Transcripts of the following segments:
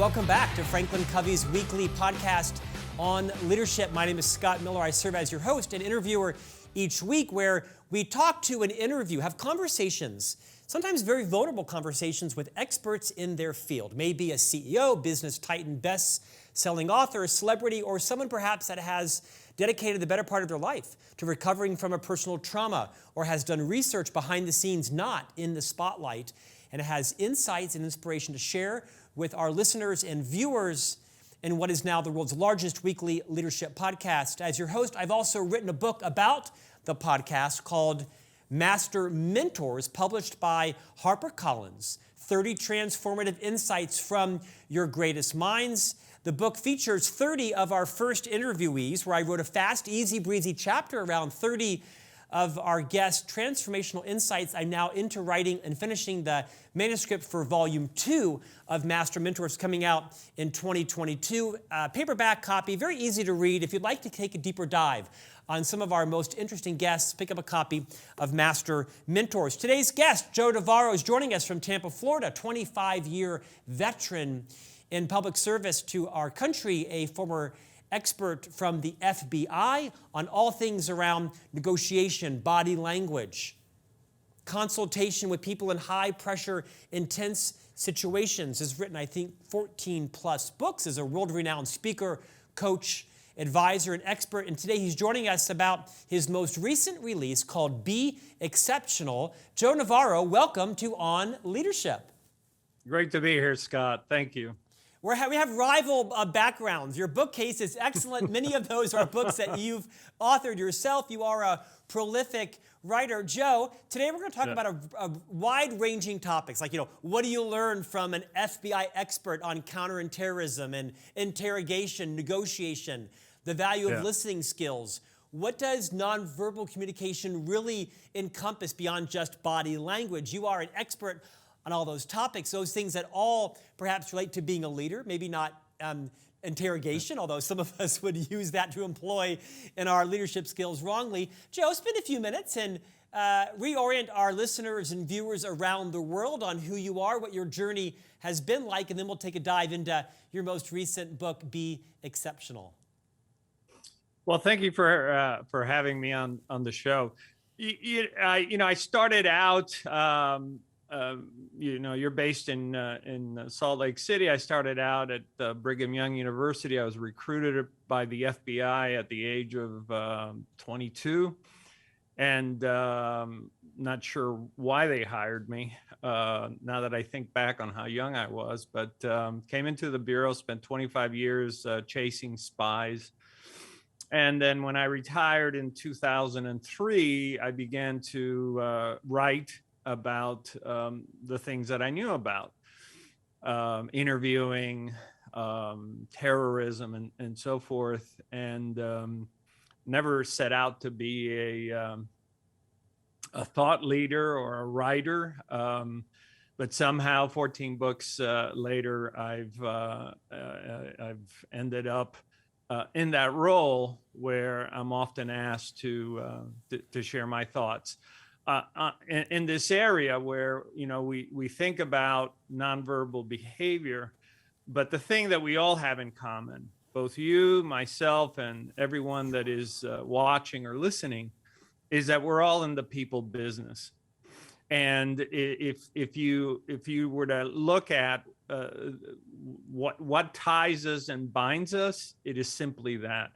welcome back to Franklin Covey's weekly podcast on leadership. My name is Scott Miller. I serve as your host and interviewer each week, where we talk to and interview, have conversations, sometimes very vulnerable conversations with experts in their field. Maybe a CEO, business titan, best-selling author, a celebrity, or someone perhaps that has dedicated the better part of their life to recovering from a personal trauma, or has done research behind the scenes, not in the spotlight, and has insights and inspiration to share with our listeners and viewers in what is now the world's largest weekly leadership podcast. As your host, I've also written a book about the podcast called Master Mentors, published by HarperCollins, 30 Transformative Insights from Your Greatest Minds. The book features 30 of our first interviewees, where I wrote a fast, easy, breezy chapter around 30 of our guests' transformational insights. I'm now into writing and finishing the manuscript for volume 2 of Master Mentors, coming out in 2022. Paperback copy, very easy to read. If you'd like to take a deeper dive on some of our most interesting guests, pick up a copy of Master Mentors. Today's guest, Joe Navarro, is joining us from Tampa, Florida, 25-year veteran in public service to our country, a former expert from the FBI on all things around negotiation, body language, consultation with people in high-pressure, intense situations. Has written, I think, 14-plus books, as a world-renowned speaker, coach, advisor, and expert. And today he's joining us about his most recent release called Be Exceptional. Joe Navarro, welcome to On Leadership. Great to be here, Scott. Thank you. We have rival backgrounds. Your bookcase is excellent. Many of those are books that you've authored yourself. You are a prolific writer. Joe, today we're going to talk about a wide-ranging topics, like, what do you learn from an FBI expert on counterinterrorism and interrogation, negotiation, the value of listening skills. What does nonverbal communication really encompass beyond just body language? You are an expert on all those topics, those things that all perhaps relate to being a leader, maybe not interrogation, although some of us would use that to employ in our leadership skills wrongly. Joe, spend a few minutes and reorient our listeners and viewers around the world on who you are, what your journey has been like, and then we'll take a dive into your most recent book, Be Exceptional. Well, thank you for having me on the show. I started out. You're based in Salt Lake City. I started out at Brigham Young University. I was recruited by the FBI at the age of 22, and not sure why they hired me. Now that I think back on how young I was, but came into the bureau, spent 25 years chasing spies. And then when I retired in 2003, I began to write about the things that I knew about, interviewing, terrorism, and so forth, and never set out to be a thought leader or a writer, but somehow 14 books later, I've ended up in that role where I'm often asked to share my thoughts. In this area where, we think about nonverbal behavior, but the thing that we all have in common, both you, myself, and everyone that is watching or listening, is that we're all in the people business. And if you were to look at what ties us and binds us, it is simply that.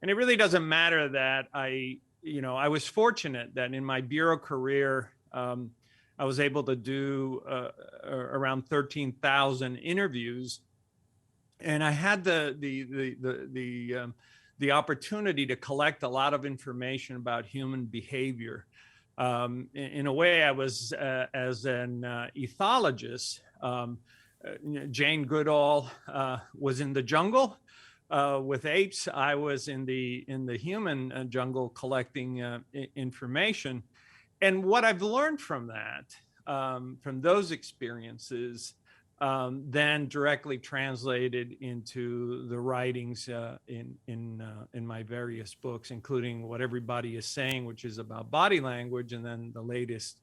And it really doesn't matter that I was fortunate that in my bureau career, I was able to do around 13,000 interviews, and I had the opportunity to collect a lot of information about human behavior. In a way, I was as an ethologist. Jane Goodall was in the jungle with apes. I was in the human jungle collecting information. And what I've learned from that, from those experiences, then directly translated into the writings in my various books, including What Everybody Is Saying, which is about body language, and then the latest,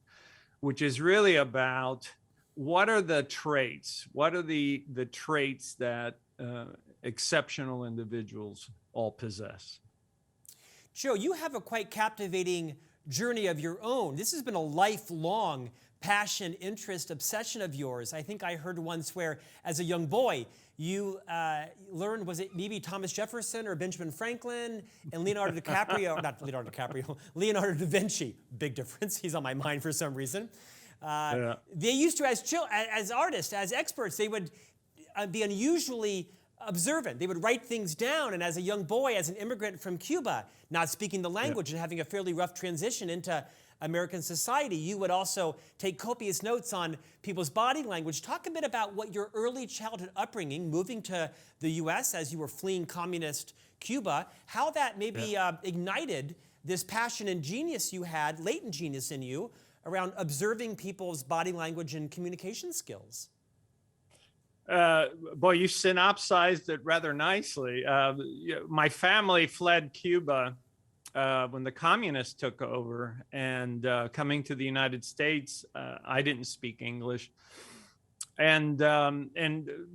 which is really about what are the traits? What are the traits that exceptional individuals all possess? Joe, you have a quite captivating journey of your own. This has been a lifelong passion, interest, obsession of yours. I think I heard once where, as a young boy, you learned, was it maybe Thomas Jefferson or Benjamin Franklin and Leonardo DiCaprio, not Leonardo DiCaprio, Leonardo da Vinci. Big difference. He's on my mind for some reason. They used to, as artists, as experts, they would be unusually observant. They would write things down, and as a young boy, as an immigrant from Cuba, not speaking the language and having a fairly rough transition into American society, you would also take copious notes on people's body language. Talk a bit about what your early childhood upbringing, moving to the U.S. as you were fleeing communist Cuba, how that maybe ignited this passion and genius you had, latent genius in you, around observing people's body language and communication skills. Boy, you synopsized it rather nicely. My family fled Cuba when the communists took over, and coming to the United States, I didn't speak English. And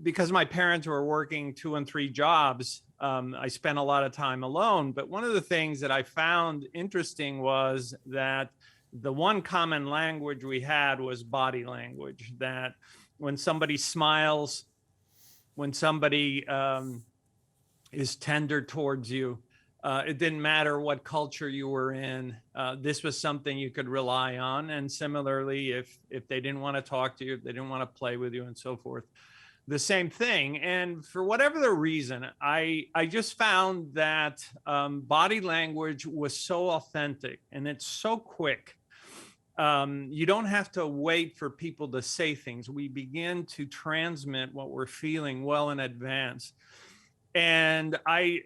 because my parents were working 2 and 3 jobs, I spent a lot of time alone. But one of the things that I found interesting was that the one common language we had was body language, that when somebody smiles, when somebody is tender towards you, it didn't matter what culture you were in. This was something you could rely on. And similarly, if they didn't want to talk to you, if they didn't want to play with you and so forth, the same thing. And for whatever the reason, I just found that body language was so authentic and it's so quick. You don't have to wait for people to say things. We begin to transmit what we're feeling well in advance. And I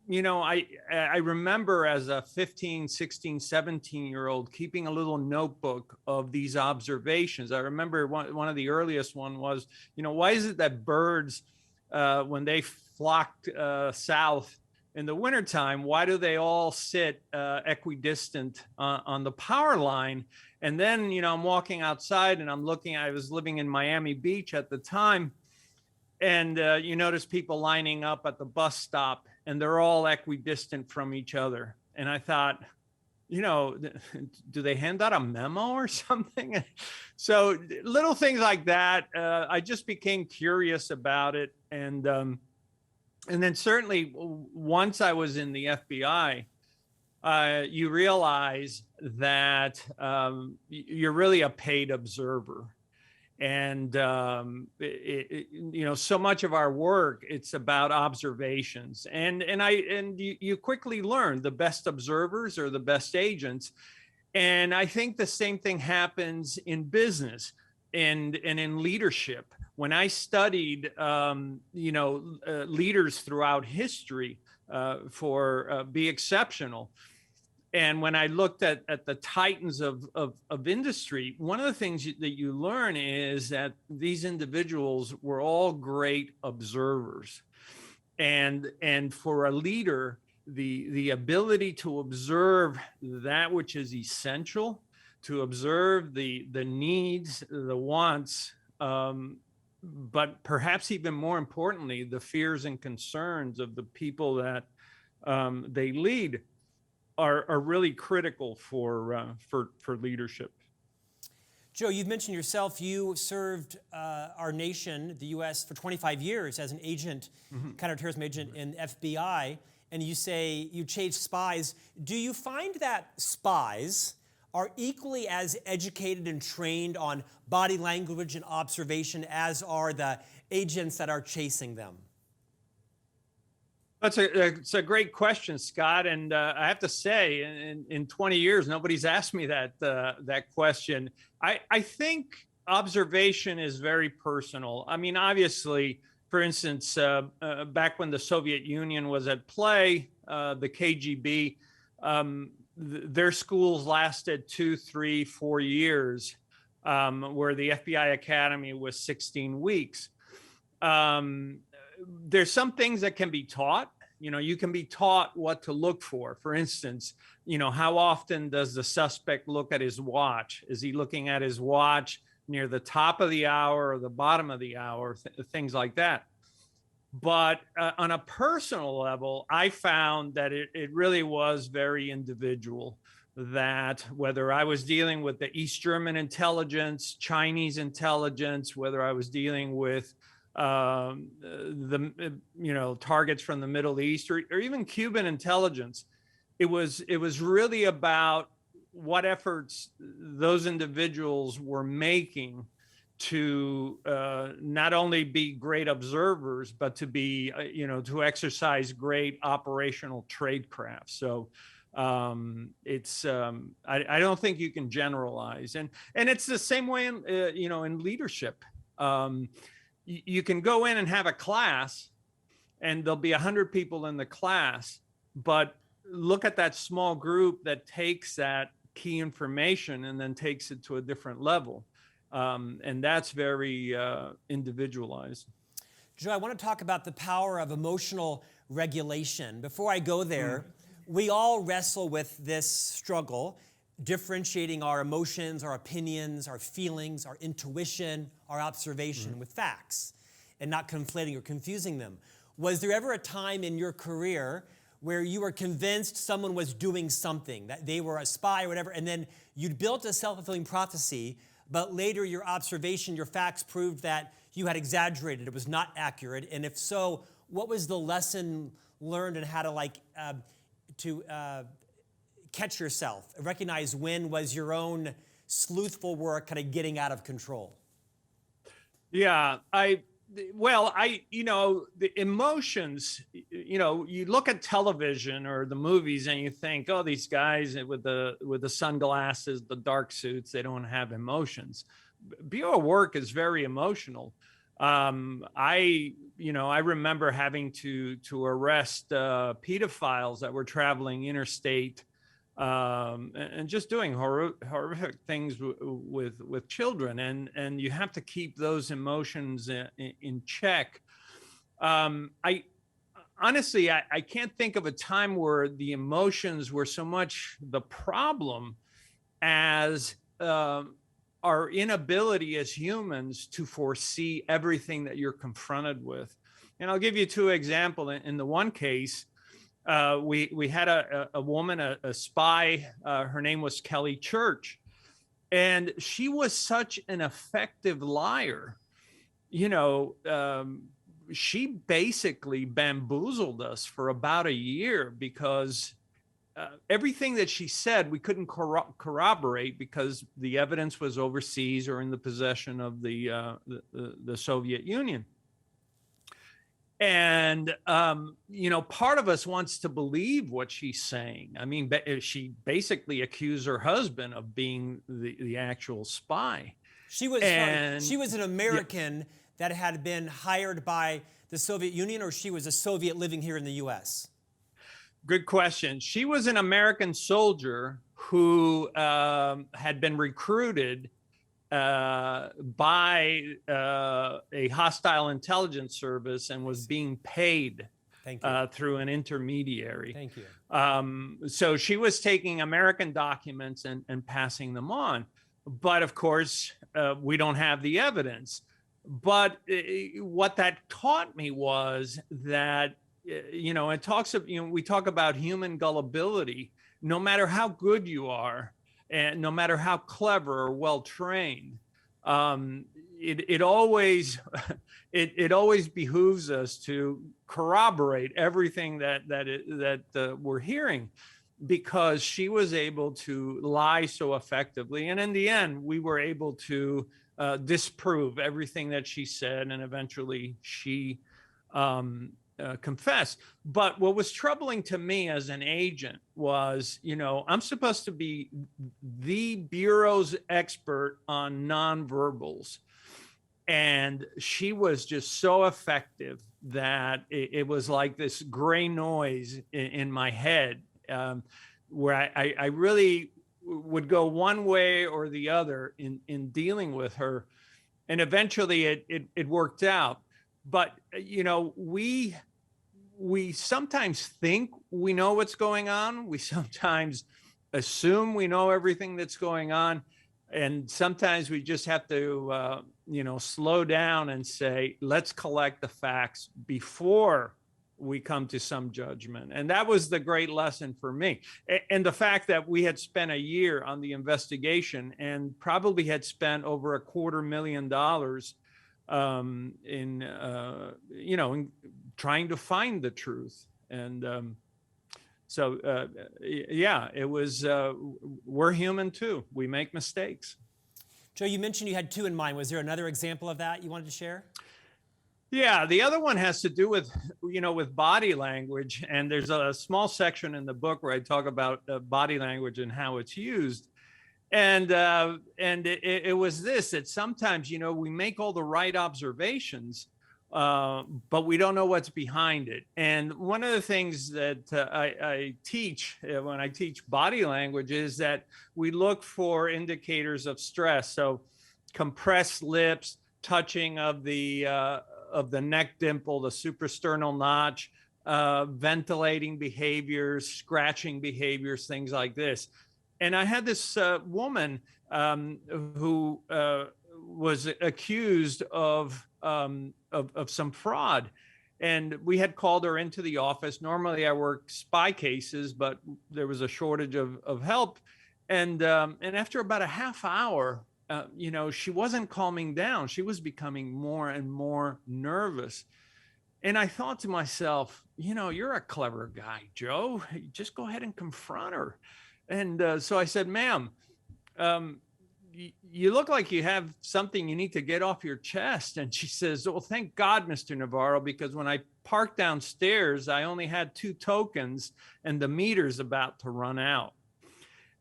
remember as a 15, 16, 17-year-old keeping a little notebook of these observations. I remember one of the earliest one was, why is it that birds, when they flocked south in the wintertime, why do they all sit equidistant on the power line? And then, I'm walking outside and I'm looking, I was living in Miami Beach at the time. And you notice people lining up at the bus stop and they're all equidistant from each other. And I thought, do they hand out a memo or something? So little things like that, I just became curious about it. And then certainly once I was in the FBI, you realize that you're really a paid observer. And, so much of our work, it's about observations. And you quickly learn the best observers are the best agents. And I think the same thing happens in business and in leadership. When I studied, leaders throughout history for be exceptional, and when I looked at the titans of industry, one of the things that you learn is that these individuals were all great observers. And for a leader, the ability to observe that which is essential, to observe the needs, the wants, but perhaps even more importantly, the fears and concerns of the people that they lead are really critical for leadership. Joe, you've mentioned yourself, you served our nation, the U.S., for 25 years as an agent, counterterrorism agent in FBI, and you say you chased spies. Do you find that spies are equally as educated and trained on body language and observation as are the agents that are chasing them? It's a great question, Scott. And I have to say, in 20 years, nobody's asked me that question. I think observation is very personal. I mean, obviously, for instance, back when the Soviet Union was at play, the KGB, their schools lasted 2, 3, 4 years, where the FBI Academy was 16 weeks. There's some things that can be taught. You can be taught what to look for. For instance, how often does the suspect look at his watch? Is he looking at his watch near the top of the hour or the bottom of the hour, things like that. But on a personal level, I found that it really was very individual, that whether I was dealing with the East German intelligence, Chinese intelligence, whether I was dealing with targets from the Middle East, or even Cuban intelligence, it was really about what efforts those individuals were making to not only be great observers, but to be, to exercise great operational tradecraft. So I don't think you can generalize, and it's the same way in in leadership. You can go in and have a class, and there'll be 100 people in the class, but look at that small group that takes that key information and then takes it to a different level. And that's very individualized. Joe, I want to talk about the power of emotional regulation. Before I go there, we all wrestle with this struggle, differentiating our emotions, our opinions, our feelings, our intuition, our observation with facts, and not conflating or confusing them. Was there ever a time in your career where you were convinced someone was doing something, that they were a spy or whatever, and then you'd built a self-fulfilling prophecy, but later your observation, your facts proved that you had exaggerated, it was not accurate? And if so, what was the lesson learned, and how to catch yourself, recognize when was your own sleuthful work kind of getting out of control? Yeah, the emotions, you look at television or the movies and you think, oh, these guys with the sunglasses, the dark suits, they don't have emotions. Bureau work is very emotional. I remember having to arrest pedophiles that were traveling interstate, and just doing horrific things with children, and you have to keep those emotions in check. I honestly can't think of a time where the emotions were so much the problem as our inability as humans to foresee everything that you're confronted with. And I'll give you two examples. In the one case, we had a woman, a spy. Her name was Kelly Church, and she was such an effective liar. She basically bamboozled us for about a year, because everything that she said we couldn't corroborate, because the evidence was overseas or in the possession of the Soviet Union. And, part of us wants to believe what she's saying. I mean, she basically accused her husband of being the actual spy. She was an American that had been hired by the Soviet Union, or she was a Soviet living here in the U.S.? Good question. She was an American soldier who had been recruited by a hostile intelligence service and was being paid through an intermediary. Thank you. So she was taking American documents and passing them on. But of course, we don't have the evidence. But what that taught me was that, we talk about human gullibility. No matter how good you are, and no matter how clever or well trained, it always behooves us to corroborate everything that we're hearing, because she was able to lie so effectively, and in the end, we were able to disprove everything that she said, and eventually she confessed. But what was troubling to me as an agent was, I'm supposed to be the Bureau's expert on nonverbals. And she was just so effective that it was like this gray noise in my head, where I really would go one way or the other in dealing with her. And eventually it worked out. But, we sometimes think we know what's going on. We sometimes assume we know everything that's going on. And sometimes we just have to, slow down and say, let's collect the facts before we come to some judgment. And that was the great lesson for me. And the fact that we had spent a year on the investigation and probably had spent over $250,000 in trying to find the truth. And it was, we're human too. We make mistakes. Joe, you mentioned you had two in mind. Was there another example of that you wanted to share? Yeah, the other one has to do with, with body language. And there's a small section in the book where I talk about body language and how it's used. And it was this, that sometimes, we make all the right observations, but we don't know what's behind it. And one of the things that I teach when I teach body language is that we look for indicators of stress. So compressed lips, touching of the neck dimple, the suprasternal notch, ventilating behaviors, scratching behaviors, things like this. And I had this woman who was accused of some fraud. And we had called her into the office. Normally I work spy cases, but there was a shortage of help. And after about a half hour, she wasn't calming down. She was becoming more and more nervous. And I thought to myself, you're a clever guy, Joe. Just go ahead and confront her. And so I said, ma'am, you look like you have something you need to get off your chest. And she says, well, thank God, Mr. Navarro, because when I parked downstairs, I only had 2 tokens and the meter's about to run out.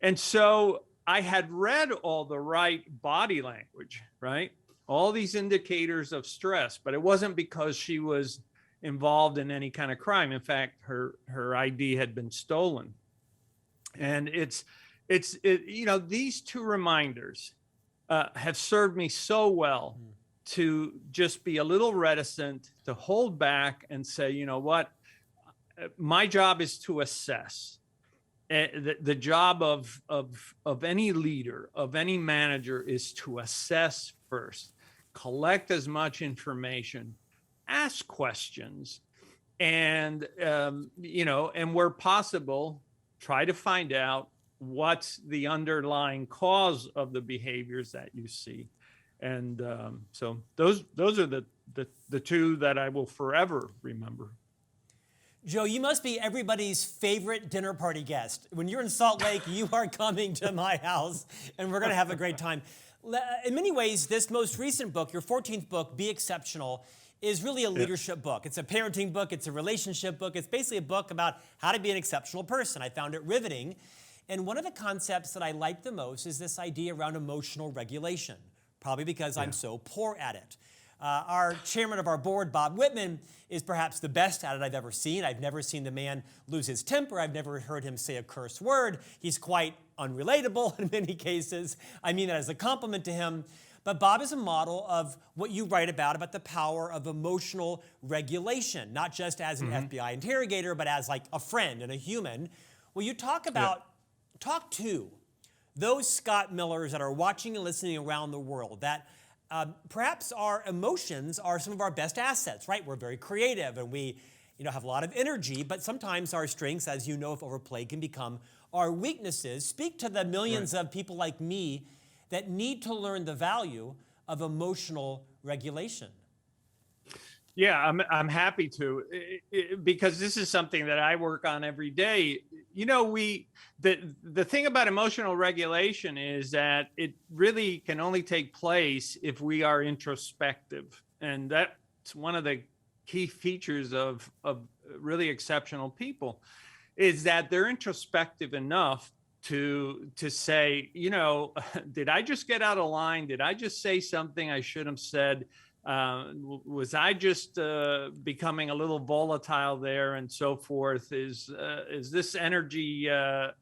And so I had read all the right body language, right? All these indicators of stress, but it wasn't because she was involved in any kind of crime. In fact, her ID had been stolen. And it's these 2 reminders have served me so well to just be a little reticent, to hold back and say, you know what, my job is to assess. The job of any leader, of any manager, is to assess first, collect as much information, ask questions, and and where possible, try to find out what's the underlying cause of the behaviors that you see. And so those are the 2 that I will forever remember. Joe, you must be everybody's favorite dinner party guest. When you're in Salt Lake, you are coming to my house, and we're going to have a great time. In many ways, this most recent book, your 14th book, Be Exceptional, is really a leadership book. It's a parenting book. It's a relationship book. It's basically a book about how to be an exceptional person. I found it riveting. And one of the concepts that I like the most is this idea around emotional regulation, probably because I'm so poor at it. Our chairman of our board, Bob Whitman, is perhaps the best at it I've ever seen. I've never seen the man lose his temper. I've never heard him say a curse word. He's quite unrelatable in many cases. I mean that as a compliment to him. But Bob is a model of what you write about the power of emotional regulation, not just as an FBI interrogator, but as like a friend and a human. Will you talk to those Scott Millers that are watching and listening around the world, that perhaps our emotions are some of our best assets, right? We're very creative and we have a lot of energy, but sometimes our strengths, as you know, if overplayed, can become our weaknesses. Speak to the millions of people like me that need to learn the value of emotional regulation. Yeah, I'm happy to, because this is something that I work on every day. The thing about emotional regulation is that it really can only take place if we are introspective, and that's one of the key features of really exceptional people, is that they're introspective enough to say, did I just get out of line? Did I just say something I shouldn't have said? Was I just becoming a little volatile there and so forth? Is this energy that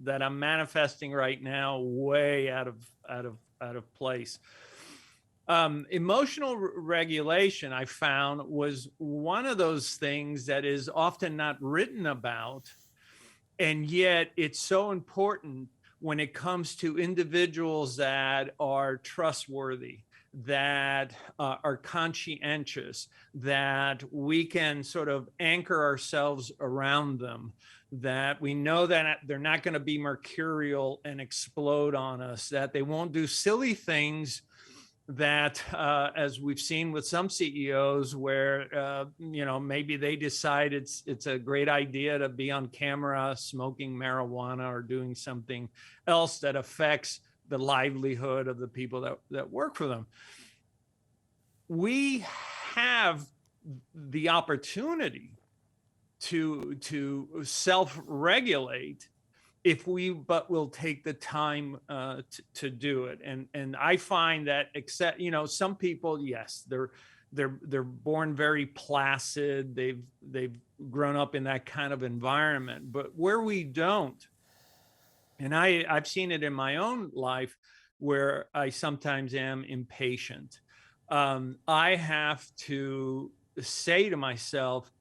I'm manifesting right now way out of place? Emotional regulation, I found, was one of those things that is often not written about, and yet it's so important when it comes to individuals that are trustworthy, that are conscientious, that we can sort of anchor ourselves around them, that we know that they're not going to be mercurial and explode on us, that they won't do silly things that, as we've seen with some CEOs, where maybe they decide it's a great idea to be on camera smoking marijuana or doing something else that affects the livelihood of the people that work for them. We have the opportunity to self-regulate if we will take the time to do it. And I find that, except some people, yes, they're born very placid, they've grown up in that kind of environment. But where we don't, and I've seen it in my own life, where I sometimes am impatient, I have to say to myself,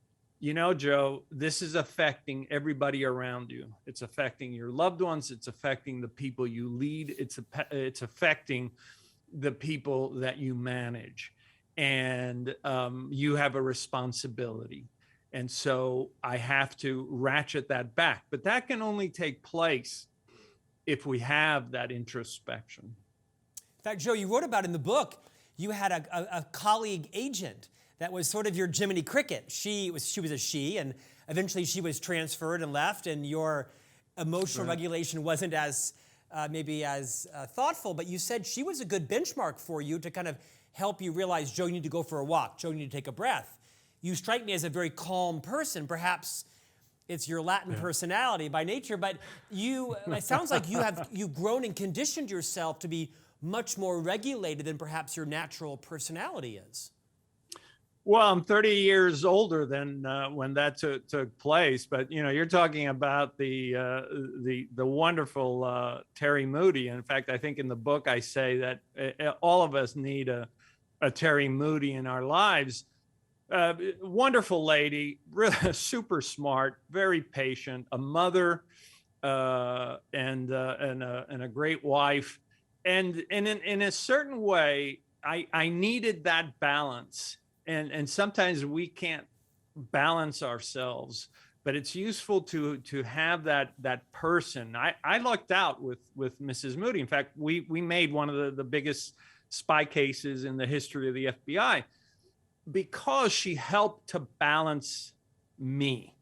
Joe, this is affecting everybody around you. It's affecting your loved ones. It's affecting the people you lead. It's affecting the people that you manage. And you have a responsibility. And so I have to ratchet that back. But that can only take place if we have that introspection. In fact, Joe, you wrote about in the book, you had a colleague agent that was sort of your Jiminy Cricket. She was a she, and eventually she was transferred and left, and your emotional regulation wasn't as thoughtful, but you said she was a good benchmark for you to kind of help you realize, Joe, you need to go for a walk. Joe, you need to take a breath. You strike me as a very calm person. Perhaps it's your Latin personality by nature, but it sounds like you've grown and conditioned yourself to be much more regulated than perhaps your natural personality is. Well, I'm 30 years older than when that took place, but you're talking about the wonderful Terry Moody. In fact, I think in the book I say that all of us need a Terry Moody in our lives. Wonderful lady, really super smart, very patient, a mother, and a great wife, and in a certain way, I needed that balance. And sometimes we can't balance ourselves, but it's useful to have that person. I lucked out with Mrs. Moody. In fact, we made one of the biggest spy cases in the history of the FBI because she helped to balance me.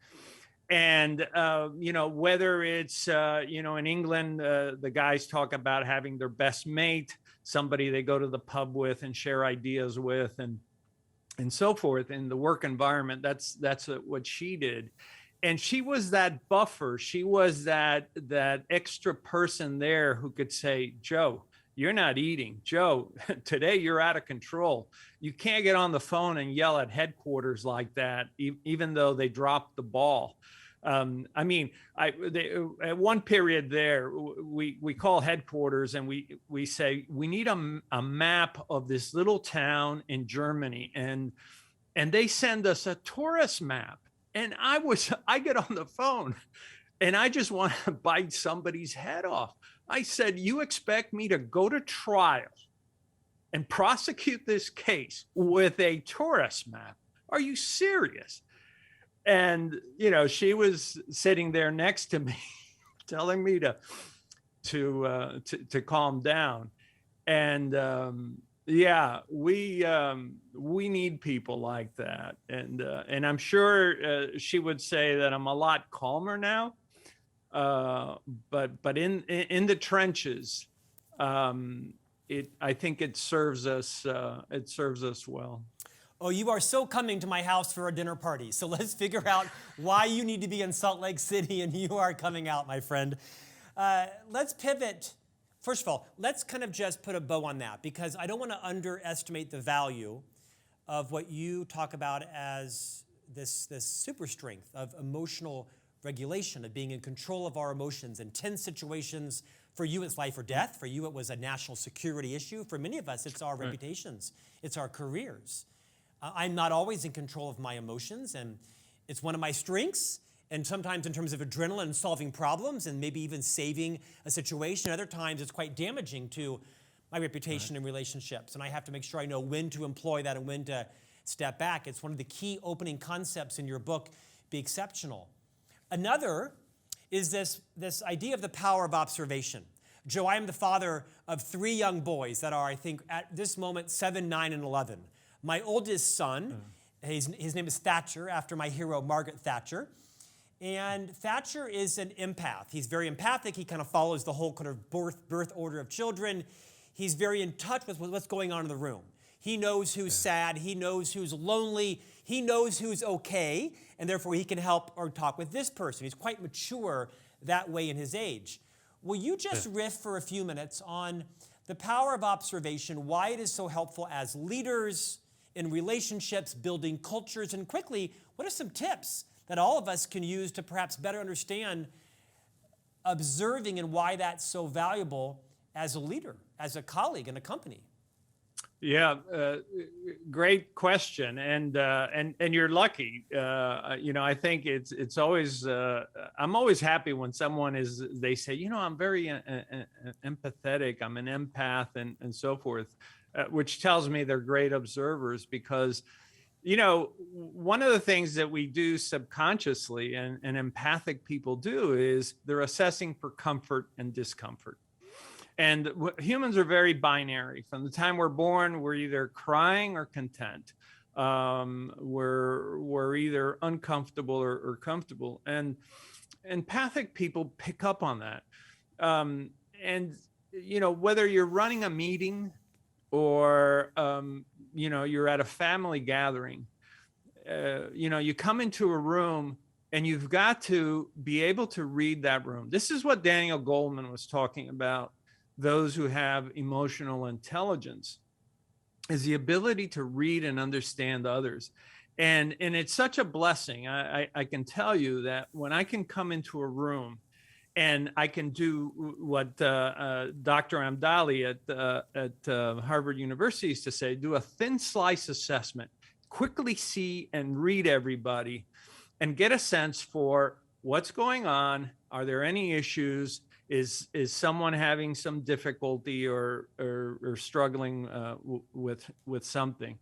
And, whether it's, in England, the guys talk about having their best mate, somebody they go to the pub with and share ideas with, and so forth. In the work environment, that's what she did. And she was that buffer. She was that extra person there who could say, Joe, you're not eating. Joe, today you're out of control. You can't get on the phone and yell at headquarters like that, even though they dropped the ball. At one period there, we call headquarters and we say, we need a map of this little town in Germany. And they send us a tourist map. And I get on the phone and I just want to bite somebody's head off. I said, you expect me to go to trial and prosecute this case with a tourist map? Are you serious? And, she was sitting there next to me telling me to calm down. And, we need people like that. And I'm sure she would say that I'm a lot calmer now. But in the trenches, I think it serves us well. Oh, you are so coming to my house for a dinner party. So let's figure out why you need to be in Salt Lake City and you are coming out, my friend. Let's pivot. First of all, let's kind of just put a bow on that, because I don't want to underestimate the value of what you talk about as this super strength of emotional regulation, of being in control of our emotions in tense situations. For you, it's life or death. For you, it was a national security issue. For many of us, it's our reputations. It's our careers. I'm not always in control of my emotions, and it's one of my strengths, and sometimes in terms of adrenaline and solving problems and maybe even saving a situation. Other times it's quite damaging to my reputation and relationships, and I have to make sure I know when to employ that and when to step back. It's one of the key opening concepts in your book, Be Exceptional. Another is this idea of the power of observation. Joe, I am the father of 3 young boys that are, I think, at this moment, 7, 9, and 11. My oldest son, his name is Thatcher, after my hero, Margaret Thatcher. And Thatcher is an empath. He's very empathic. He kind of follows the whole kind of birth order of children. He's very in touch with what's going on in the room. He knows who's sad. He knows who's lonely. He knows who's okay, and therefore he can help or talk with this person. He's quite mature that way in his age. Will you just riff for a few minutes on the power of observation, why it is so helpful as leaders in relationships, building cultures, and quickly, what are some tips that all of us can use to perhaps better understand observing and why that's so valuable as a leader, as a colleague in a company? Yeah, great question, and you're lucky. I think it's always I'm always happy when someone they say, I'm very empathetic, I'm an empath, and so forth, which tells me they're great observers because, one of the things that we do subconsciously and empathic people do is they're assessing for comfort and discomfort. And humans are very binary. From the time we're born, we're either crying or content. We're either uncomfortable or comfortable. And empathic people pick up on that. Whether you're running a meeting or, you're at a family gathering, you come into a room and you've got to be able to read that room. This is what Daniel Goleman was talking about. Those who have emotional intelligence is the ability to read and understand others. And it's such a blessing. I can tell you that when I can come into a room and I can do what Dr. Amdali at Harvard University used to say, do a thin slice assessment, quickly see and read everybody and get a sense for what's going on. Are there any issues? Is someone having some difficulty or struggling with something?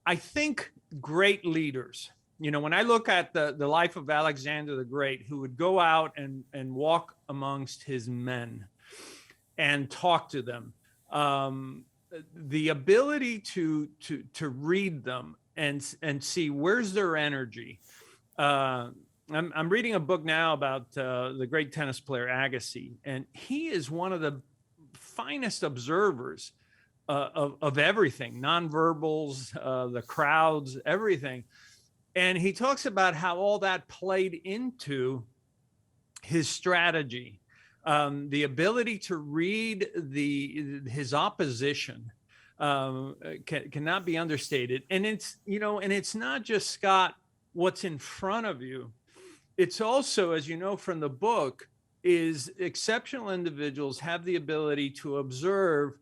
I think great leaders, when I look at the life of Alexander the Great, who would go out and walk amongst his men and talk to them, the ability to read them and see where's their energy. I'm reading a book now about the great tennis player Agassi, and he is one of the finest observers of everything, nonverbals, the crowds, everything. And he talks about how all that played into his strategy, the ability to read his opposition cannot be understated. And it's not just, Scott, what's in front of you. It's also, as you know from the book, is exceptional individuals have the ability to observe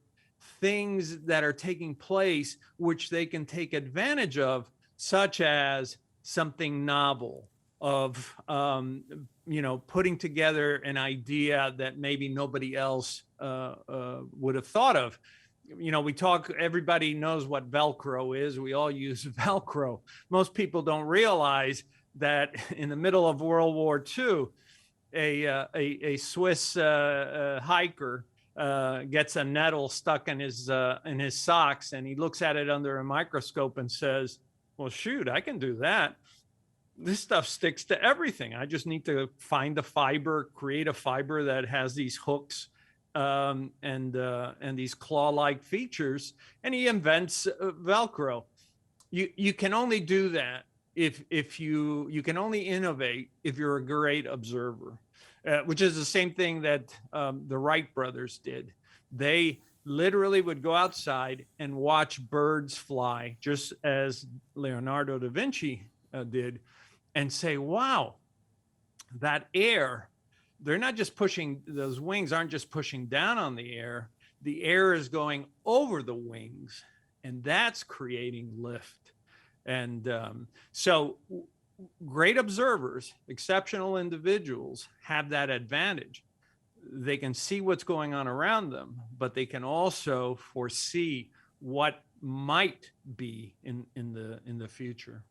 things that are taking place, which they can take advantage of, such as something novel, of putting together an idea that maybe nobody else would have thought of. Everybody knows what Velcro is. We all use Velcro. Most people don't realize that in the middle of World War II, a Swiss hiker gets a nettle stuck in his socks, and he looks at it under a microscope and says, well, shoot, I can do that. This stuff sticks to everything. I just need to find a fiber, create a fiber that has these hooks and these claw-like features, and he invents Velcro. You can only do that if you can only innovate if you're a great observer, which is the same thing that the Wright brothers did. They literally would go outside and watch birds fly, just as Leonardo da Vinci did, and say, wow, that air, they're not just pushing, those wings aren't just pushing down on the air is going over the wings, and that's creating lift. And so great observers, exceptional individuals have that advantage. They can see what's going on around them, but they can also foresee what might be in the future.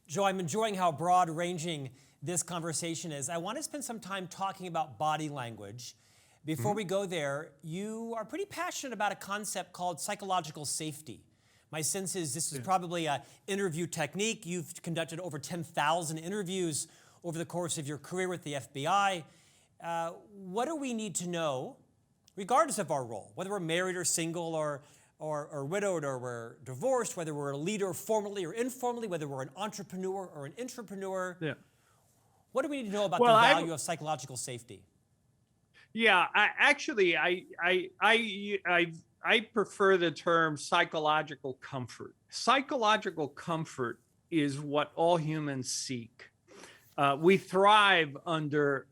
Joe, I'm enjoying how broad-ranging this conversation is. I want to spend some time talking about body language. Before we go there, you are pretty passionate about a concept called psychological safety. My sense is this is probably an interview technique. You've conducted over 10,000 interviews over the course of your career with the FBI. What do we need to know, regardless of our role, whether we're married or single or widowed or we're divorced, whether we're a leader formally or informally, whether we're an entrepreneur or an intrapreneur? Yeah. What do we need to know about the value of psychological safety? Yeah, I prefer the term psychological comfort. Psychological comfort is what all humans seek. We thrive under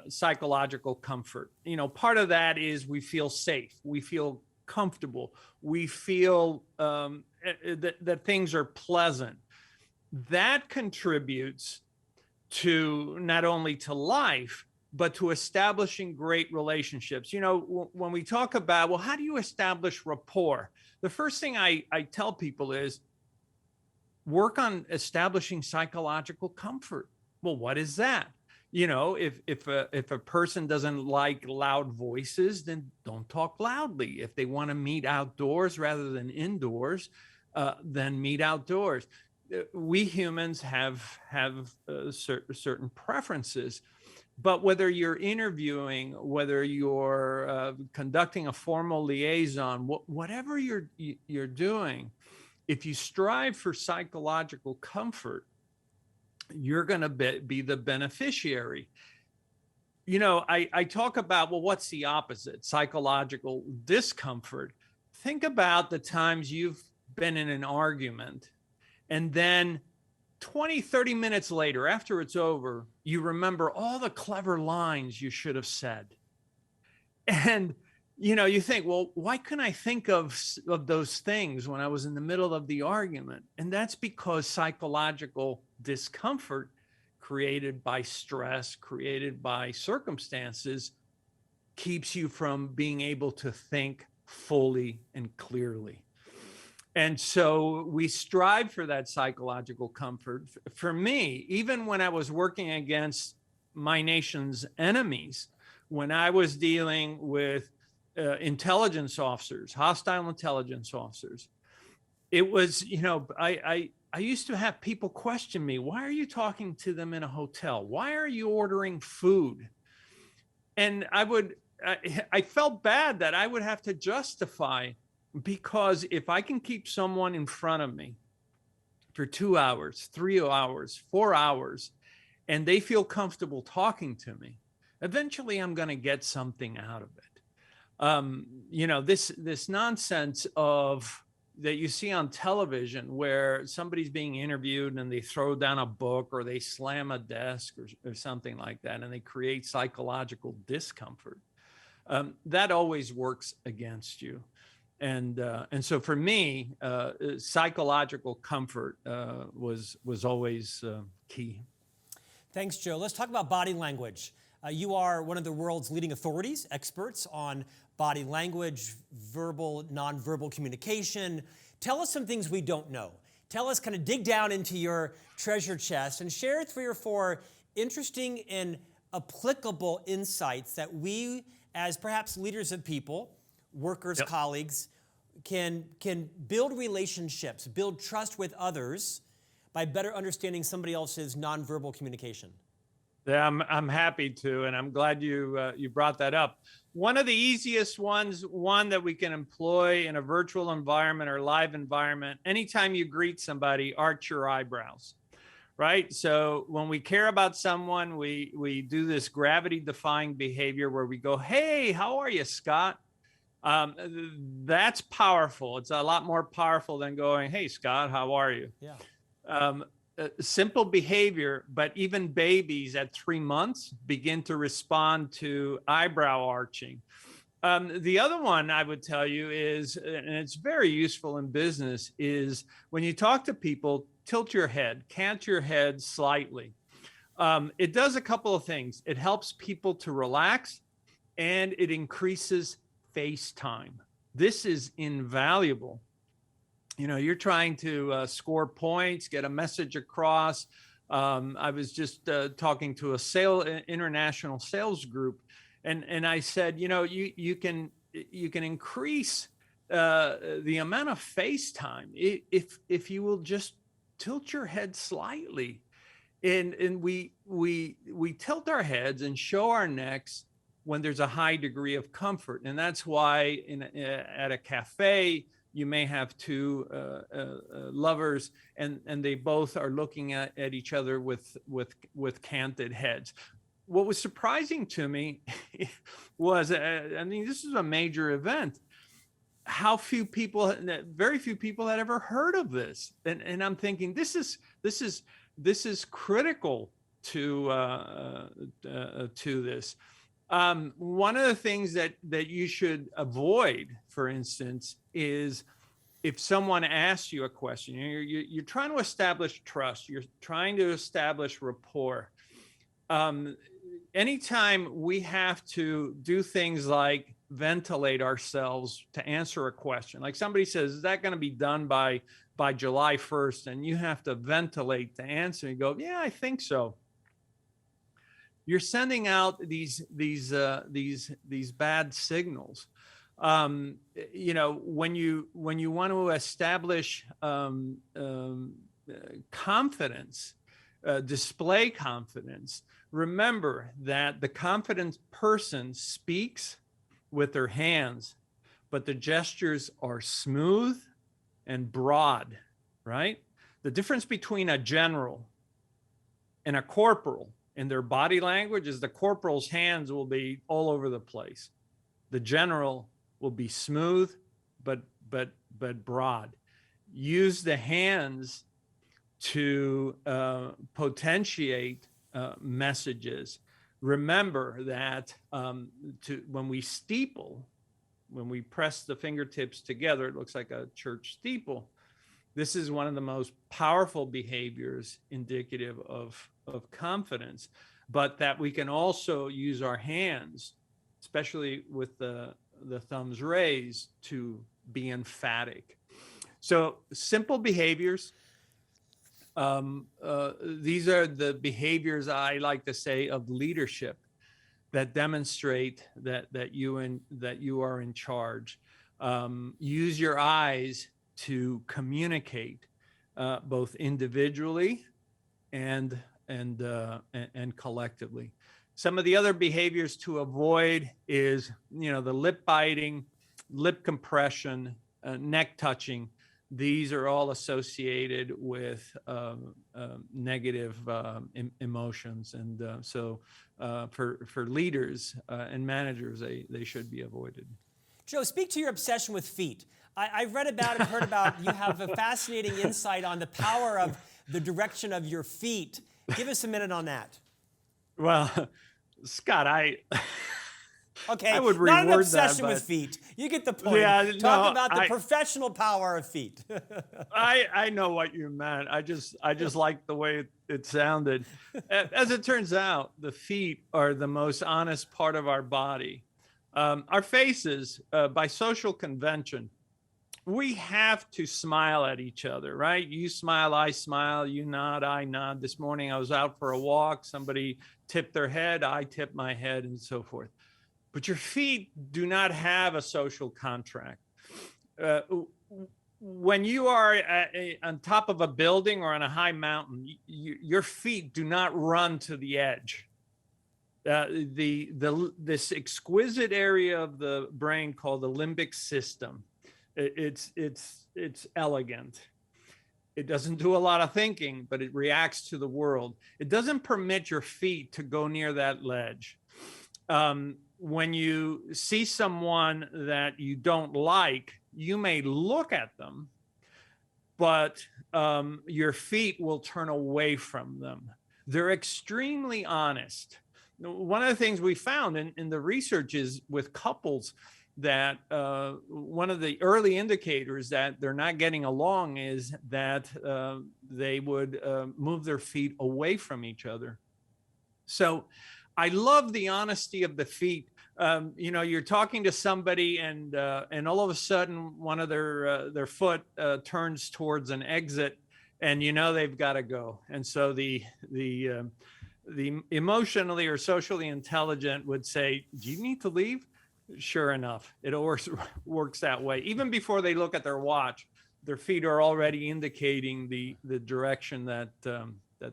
psychological comfort. You know, part of that is we feel safe, we feel comfortable, we feel that things are pleasant. That contributes to not only to life, but to establishing great relationships. You know, when we talk about, well, how do you establish rapport? The first thing I tell people is work on establishing psychological comfort. Well, what is that? You know, if a person doesn't like loud voices, then don't talk loudly. If they want to meet outdoors rather than indoors, then meet outdoors. We humans have certain preferences. But whether you're interviewing, whether you're conducting a formal liaison, whatever you're doing, if you strive for psychological comfort, you're going to be the beneficiary. You know, I talk about, well, what's the opposite? Psychological discomfort. Think about the times you've been in an argument and then 20, 30 minutes later, after it's over, you remember all the clever lines you should have said. And, you know, you think, well, why couldn't I think of those things when I was in the middle of the argument? And that's because psychological discomfort created by stress, created by circumstances, keeps you from being able to think fully and clearly. And so we strive for that psychological comfort. For me, even when I was working against my nation's enemies, when I was dealing with intelligence officers, hostile intelligence officers, it was, you know, I used to have people question me, why are you talking to them in a hotel? Why are you ordering food? And I felt bad that I would have to justify, because if I can keep someone in front of me for 2 hours, 3 hours, 4 hours, and they feel comfortable talking to me, eventually I'm going to get something out of it. You know, this nonsense of that you see on television where somebody's being interviewed and they throw down a book or they slam a desk or something like that, and they create psychological discomfort. That always works against you. And so for me, psychological comfort was always key. Thanks, Joe. Let's talk about body language. You are one of the world's leading authorities, experts on body language, verbal, nonverbal communication. Tell us some things we don't know. Tell us, kind of dig down into your treasure chest and share 3 or 4 interesting and applicable insights that we, as perhaps leaders of people, workers, colleagues, can build relationships, build trust with others by better understanding somebody else's nonverbal communication. Yeah, I'm happy to, and I'm glad you brought that up. One of the easiest ones, one that we can employ in a virtual environment or live environment, anytime you greet somebody, arch your eyebrows, right? So when we care about someone, we do this gravity-defying behavior where we go, "Hey, how are you, Scott?" That's powerful. It's a lot more powerful than going, "Hey, Scott, how are you?" Yeah. Simple behavior, but even babies at 3 months begin to respond to eyebrow arching. The other one I would tell you is, and it's very useful in business, is when you talk to people, tilt your head, cant your head slightly. It does a couple of things. It helps people to relax, and it increases face time. This is invaluable. You're trying to score points, get a message across. I was just talking to a international sales group, and I said, you can increase the amount of face time if you will just tilt your head slightly, and we tilt our heads and show our necks when there's a high degree of comfort, and that's why at a cafe you may have two lovers, and they both are looking at each other with canted heads. What was surprising to me was, this is a major event, how very few people had ever heard of this, and I'm thinking this is critical to this. One of the things that you should avoid, for instance, is if someone asks you a question, you're trying to establish trust, you're trying to establish rapport. Anytime we have to do things like ventilate ourselves to answer a question, like somebody says, is that going to be done by July 1st? And you have to ventilate the answer and go, yeah, I think so. You're sending out these bad signals. When you want to establish confidence, display confidence, remember that the confident person speaks with their hands, but the gestures are smooth and broad, right? The difference between a general and a corporal in their body language is the corporal's hands will be all over the place. The general will be smooth, but broad. Use the hands to potentiate messages. Remember that when we steeple, when we press the fingertips together, it looks like a church steeple. This is one of the most powerful behaviors indicative of confidence, but that we can also use our hands, especially with the thumbs raised, to be emphatic. So simple behaviors. These are the behaviors, I like to say, of leadership that demonstrate that you are in charge. Use your eyes to communicate, both individually and collectively. Some of the other behaviors to avoid is, the lip biting, lip compression, neck touching. These are all associated with negative emotions, and so for leaders and managers, they should be avoided. Joe, speak to your obsession with feet. I've read about and heard about, you have a fascinating insight on the power of the direction of your feet. Give us a minute on that. Well, Scott, Okay, I would not an reword obsession that, with feet. You get the point. Yeah, Talk about the professional power of feet. I know what you meant. I just like the way it sounded. As it turns out, the feet are the most honest part of our body. Our faces, by social convention, we have to smile at each other, right? You smile, I smile, you nod, I nod. This morning I was out for a walk. Somebody tipped their head, I tipped my head, and so forth. But your feet do not have a social contract. When you are on top of a building or on a high mountain, your feet do not run to the edge. This exquisite area of the brain called the limbic system, it's elegant. It doesn't do a lot of thinking, but it reacts to the world. It doesn't permit your feet to go near that ledge. When you see someone that you don't like, you may look at them, but your feet will turn away from them. They're extremely honest. One of the things we found in the research is with couples, that one of the early indicators that they're not getting along is that they would move their feet away from each other. So I love the honesty of the feet. You're talking to somebody and all of a sudden one of their foot turns towards an exit, and they've got to go. And so the emotionally or socially intelligent would say, "Do you need to leave?" Sure enough, it always works that way. Even before they look at their watch, their feet are already indicating the direction that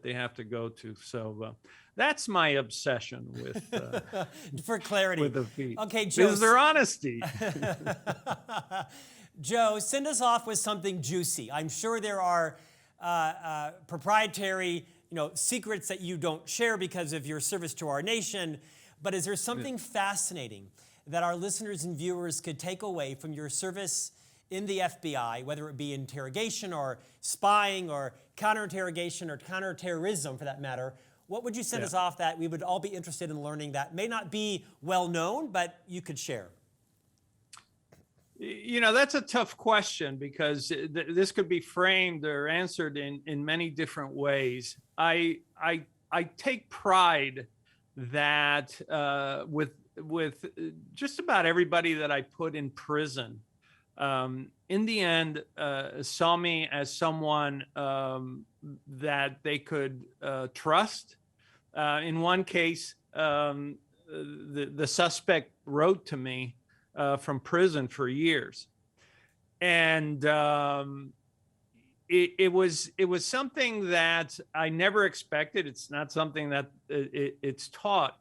they have to go to. So that's my obsession with for clarity with the feet. Okay, Joe, is their honesty. Joe, send us off with something juicy. I'm sure there are proprietary, secrets that you don't share because of your service to our nation. But is there something fascinating that our listeners and viewers could take away from your service in the FBI, whether it be interrogation or spying or counterinterrogation or counterterrorism for that matter? What would you send us off that we would all be interested in learning that may not be well known, but you could share? That's a tough question because this could be framed or answered in many different ways. I take pride that with just about everybody that I put in prison, in the end, saw me as someone that they could trust. In one case, the suspect wrote to me from prison for years, and it was something that I never expected. It's not something that it's taught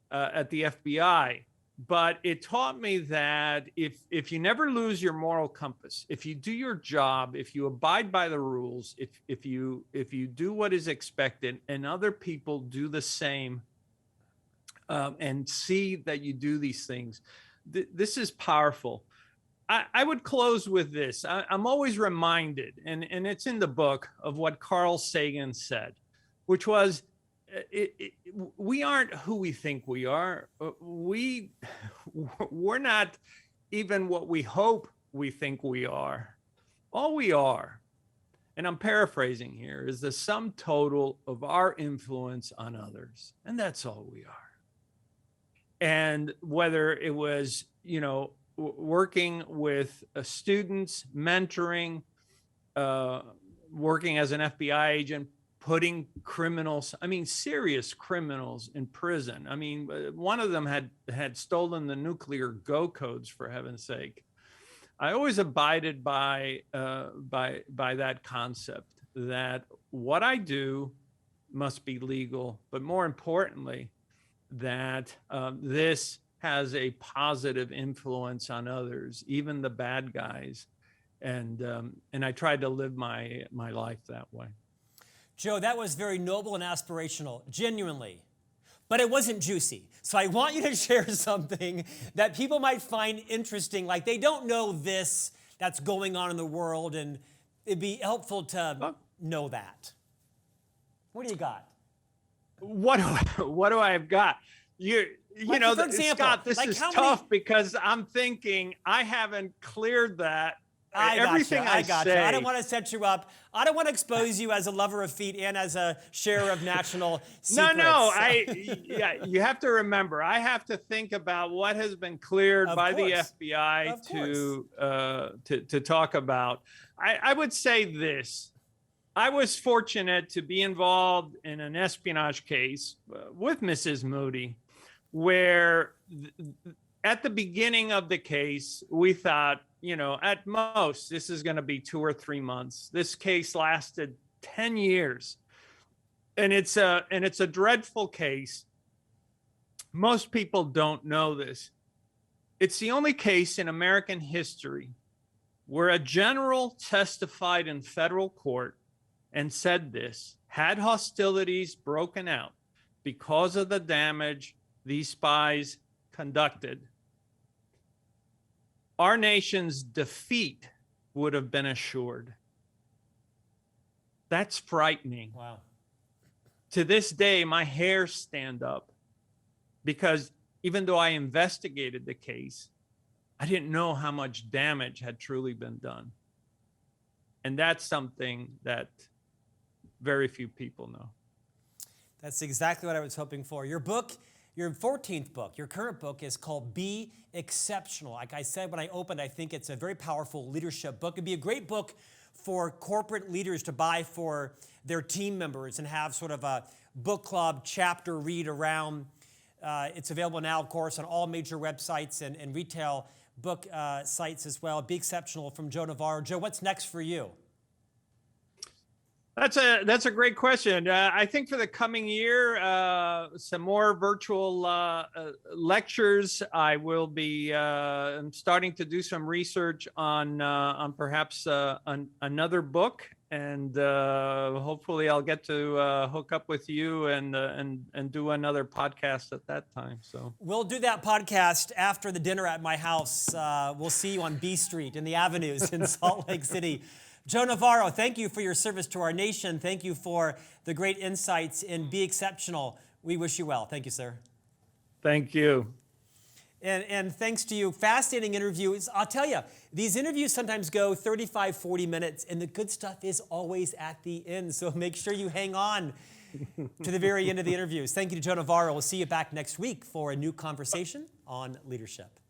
at the FBI, but it taught me that if you never lose your moral compass, if you do your job, if you abide by the rules, if you do what is expected, and other people do the same, and see that you do these things, this is powerful. I would close with this. I'm always reminded, and it's in the book, of what Carl Sagan said, which was, we aren't who we think we are. We're not even what we hope we think we are. All we are, and I'm paraphrasing here, is the sum total of our influence on others. And that's all we are. And whether it was, working with students, mentoring, working as an FBI agent, putting criminals, serious criminals in prison. One of them had stolen the nuclear go codes, for heaven's sake. I always abided by that concept that what I do must be legal, but more importantly, that this has a positive influence on others, even the bad guys. And I tried to live my life that way. Joe, that was very noble and aspirational, genuinely, but it wasn't juicy. So I want you to share something that people might find interesting, like they don't know this that's going on in the world, and it'd be helpful to know that. What do you got? What do I have got? For example, Scott, this is tough because I'm thinking I haven't cleared that. I got you. I don't want to set you up. I don't want to expose you as a lover of feet and as a sharer of national secrets. No. You have to remember, I have to think about what has been cleared by the FBI to talk about. I would say this. I was fortunate to be involved in an espionage case with Mrs. Moody, where at the beginning of the case, we thought, at most, this is going to be 2 or 3 months. This case lasted 10 years. And it's a dreadful case. Most people don't know this. It's the only case in American history where a general testified in federal court and said this: had hostilities broken out because of the damage these spies conducted, our nation's defeat would have been assured. That's frightening. Wow. To this day, my hairs stand up, because even though I investigated the case, I didn't know how much damage had truly been done. And that's something that very few people know. That's exactly what I was hoping for. Your book, your 14th book, your current book is called Be Exceptional. Like I said when I opened, I think it's a very powerful leadership book. It'd be a great book for corporate leaders to buy for their team members and have sort of a book club chapter read around. It's available now, of course, on all major websites and retail book sites as well. Be Exceptional from Joe Navarro. Joe, what's next for you? That's a great question. I think for the coming year, some more virtual lectures. I will be I'm starting to do some research on perhaps another book, and hopefully I'll get to hook up with you and do another podcast at that time. So we'll do that podcast after the dinner at my house. We'll see you on B Street in the avenues in Salt Lake City. Joe Navarro, thank you for your service to our nation. Thank you for the great insights in Be Exceptional. We wish you well. Thank you, sir. Thank you. And thanks to you. Fascinating interviews. I'll tell you, these interviews sometimes go 35, 40 minutes, and the good stuff is always at the end. So make sure you hang on to the very end of the interviews. Thank you to Joe Navarro. We'll see you back next week for a new conversation on leadership.